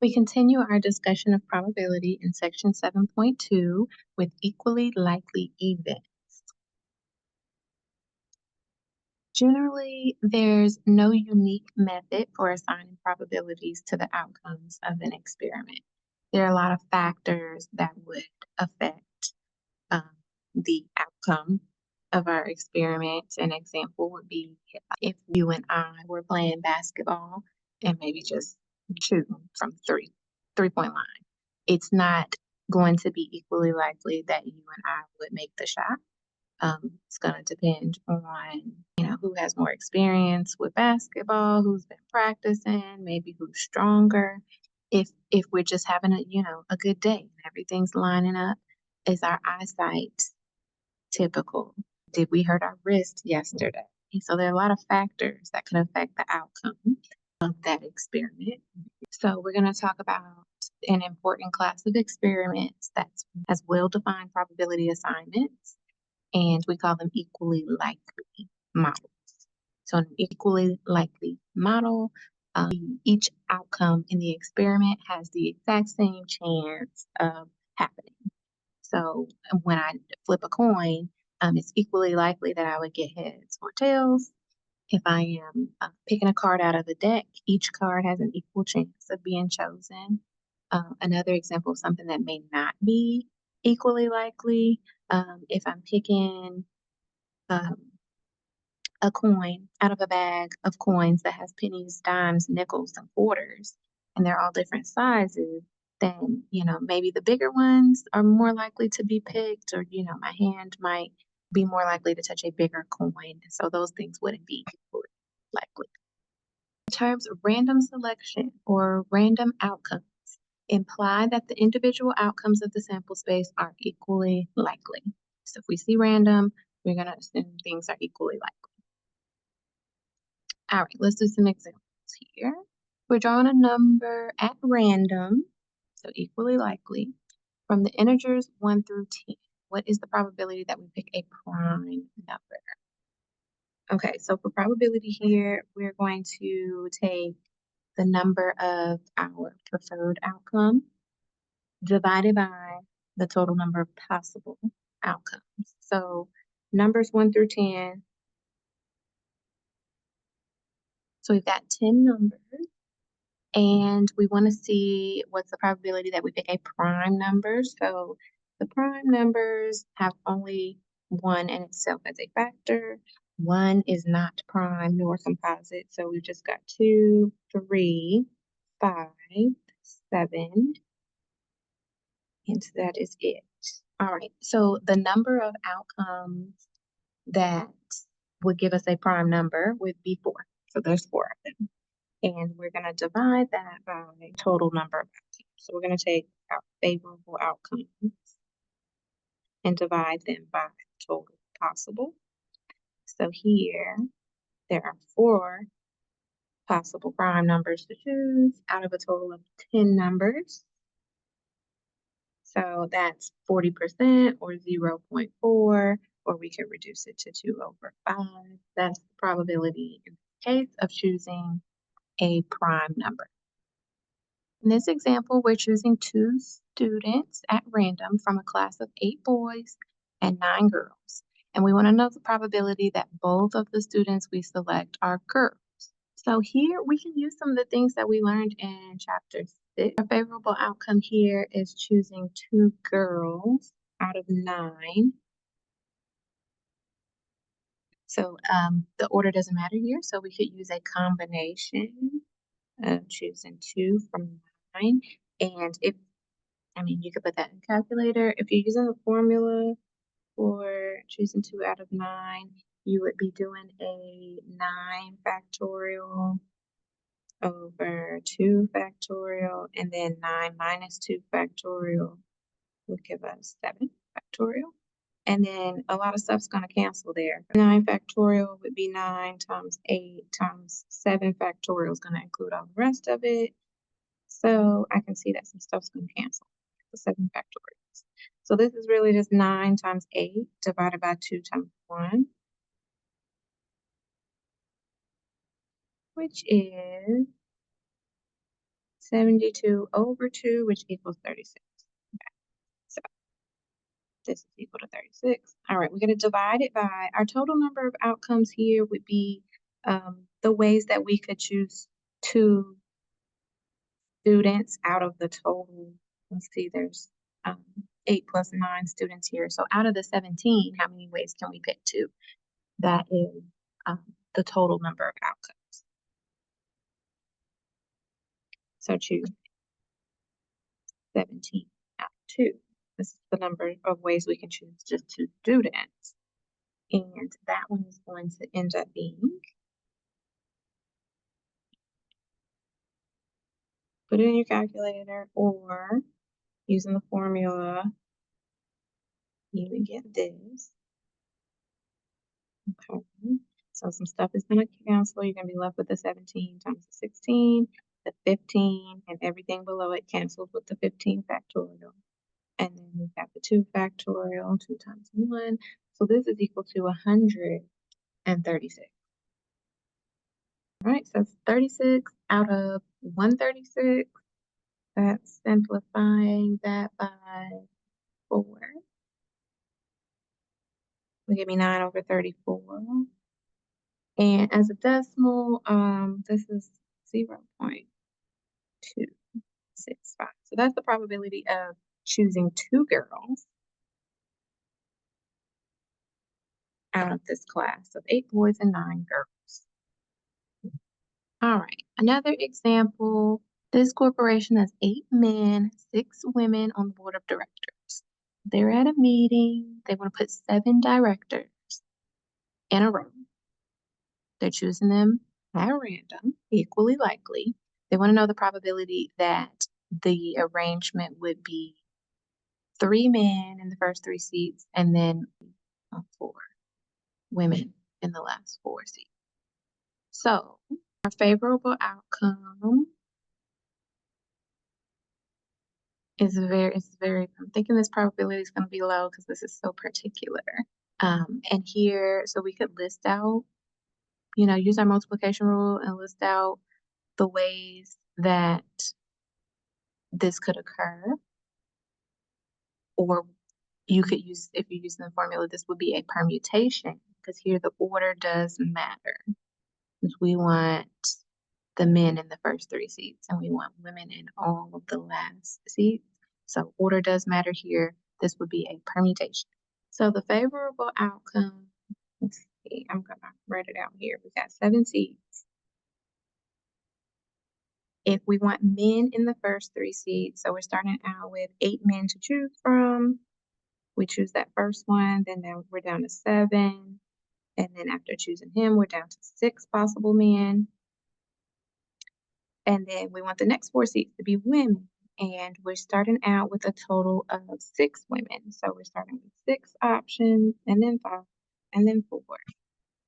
We continue our discussion of probability in section 7.2 with equally likely events. Generally, there's no unique method for assigning probabilities to the outcomes of an experiment. There are a lot of factors that would affect the outcome of our experiment. An example would be if you and I were playing basketball and maybe just shooting from three-point line. It's not going to be equally likely that you and I would make the shot. It's going to depend on, who has more experience with basketball, who's been practicing, maybe who's stronger. If we're just having a good day and everything's lining up, is our eyesight typical? Did we hurt our wrist yesterday? And so there are a lot of factors that can affect the outcome of that experiment. So we're going to talk about an important class of experiments that has well-defined probability assignments, and we call them equally likely models. So an equally likely model, each outcome in the experiment has the exact same chance of happening. So when I flip a coin, it's equally likely that I would get heads or tails. If I am picking a card out of the deck, each card has an equal chance of being chosen. Another example of something that may not be equally likely, if I'm picking a coin out of a bag of coins that has pennies, dimes, nickels, and quarters, and they're all different sizes, then, maybe the bigger ones are more likely to be picked, or, my hand might be more likely to touch a bigger coin. So those things wouldn't be equally likely. The terms random selection or random outcomes imply that the individual outcomes of the sample space are equally likely. So if we see random, we're going to assume things are equally likely. All right, let's do some examples here. We're drawing a number at random, so equally likely, from the integers 1 through 10. What is the probability that we pick a prime number? Okay, so for probability here, we're going to take the number of our preferred outcome divided by the total number of possible outcomes. So numbers 1 through 10. So we've got 10 numbers, and we want to see what's the probability that we pick a prime number. So the prime numbers have only 1 in itself as a factor. 1 is not prime nor composite. So we've just got 2, 3, 5, 7, and that is it. All right, so the number of outcomes that would give us a prime number would be 4. So there's 4 of them. And we're going to divide that by total number of outcomes. So we're going to take our favorable outcomes and divide them by total possible. So here, there are 4 possible prime numbers to choose out of a total of 10 numbers. So that's 40% or 0.4, or we could reduce it to 2/5. That's the probability in the case of choosing a prime number. In this example, we're choosing 2 students at random from a class of 8 boys and 9 girls. And we want to know the probability that both of the students we select are girls. So here we can use some of the things that we learned in chapter 6. A favorable outcome here is choosing 2 girls out of 9. So the order doesn't matter here. So we could use a combination of choosing 2 from 9. And you could put that in a calculator. If you're using the formula for choosing 2 out of 9, you would be doing a 9 factorial over 2 factorial, and then 9 minus 2 factorial would give us 7 factorial. And then a lot of stuff's going to cancel there. 9 factorial would be 9 times 8 times 7 factorial is going to include all the rest of it. So I can see that some stuff's going to cancel. The 7 factorials. So this is really just 9 times 8 divided by 2 times 1, which is 72 over 2, which equals 36. Okay. So this is equal to 36. All right, we're going to divide it by our total number of outcomes here would be the ways that we could choose 2 students out of the total. Let's see, there's 8 plus 9 students here. So out of the 17, how many ways can we pick 2? That is the total number of outcomes. So choose 17 out of 2. This is the number of ways we can choose just 2 students. And that one is going to end up being, put it in your calculator, or using the formula, you would get this. Okay. So some stuff is going to cancel. You're going to be left with the 17 times the 16, the 15, and everything below it cancels with the 15 factorial. And then we've got the 2 factorial, 2 times 1. So this is equal to 136. All right, so it's 36 out of 136. That's simplifying that by 4. Will give me 9 over 34. And as a decimal, this is 0.265. So that's the probability of choosing 2 girls out of this class of 8 boys and 9 girls. All right, another example. This corporation has 8 men, 6 women on the board of directors. They're at a meeting. They want to put 7 directors in a row. They're choosing them at random, equally likely. They want to know the probability that the arrangement would be 3 men in the first 3 seats and then 4 women in the last 4 seats. So our favorable outcome is very, I'm thinking this probability is going to be low because this is so particular. And here, so we could list out, use our multiplication rule and list out the ways that this could occur. Or you could use, if you're using the formula, this would be a permutation because here the order does matter. Because we want the men in the first 3 seats and we want women in all of the last seats. So order does matter here. This would be a permutation. So the favorable outcome, let's see, I'm going to write it out here. We got 7 seats. If we want men in the first 3 seats, so we're starting out with 8 men to choose from. We choose that first one, then we're down to 7. And then after choosing him, we're down to 6 possible men. And then we want the next 4 seats to be women. And we're starting out with a total of 6 women. So we're starting with 6 options, and then 5, and then 4,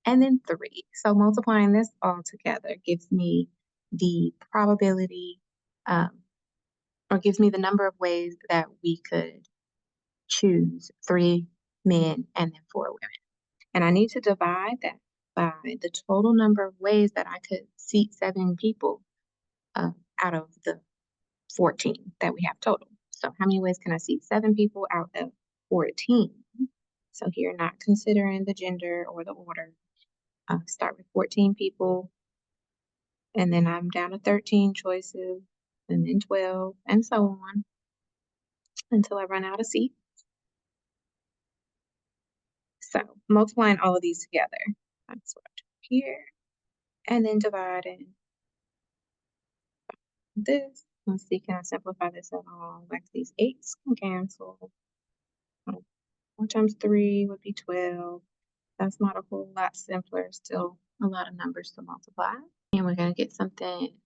and then 3. So multiplying this all together gives me the probability, or gives me the number of ways that we could choose 3 men and then 4 women. And I need to divide that by the total number of ways that I could seat 7 people out of the 14 that we have total. So how many ways can I seat 7 people out of 14? So here, not considering the gender or the order, start with 14 people, and then I'm down to 13 choices, and then 12, and so on, until I run out of seats. So multiplying all of these together, I'm swapped here, and then dividing this. Let's see, can I simplify this at all? Like these 8s can cancel. 1 times 3 would be 12. That's not a whole lot simpler, still a lot of numbers to multiply. And we're going to get something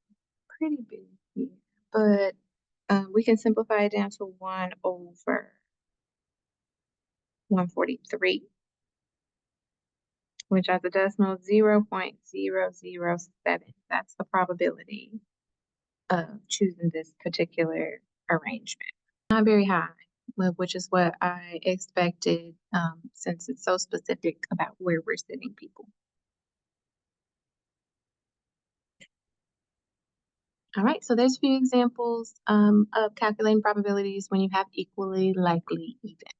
pretty big here, but we can simplify it down to 1 over 143, which as a decimal, 0.007. That's the probability of choosing this particular arrangement. Not very high, which is what I expected, since it's so specific about where we're sitting people. All right, so there's a few examples of calculating probabilities when you have equally likely events.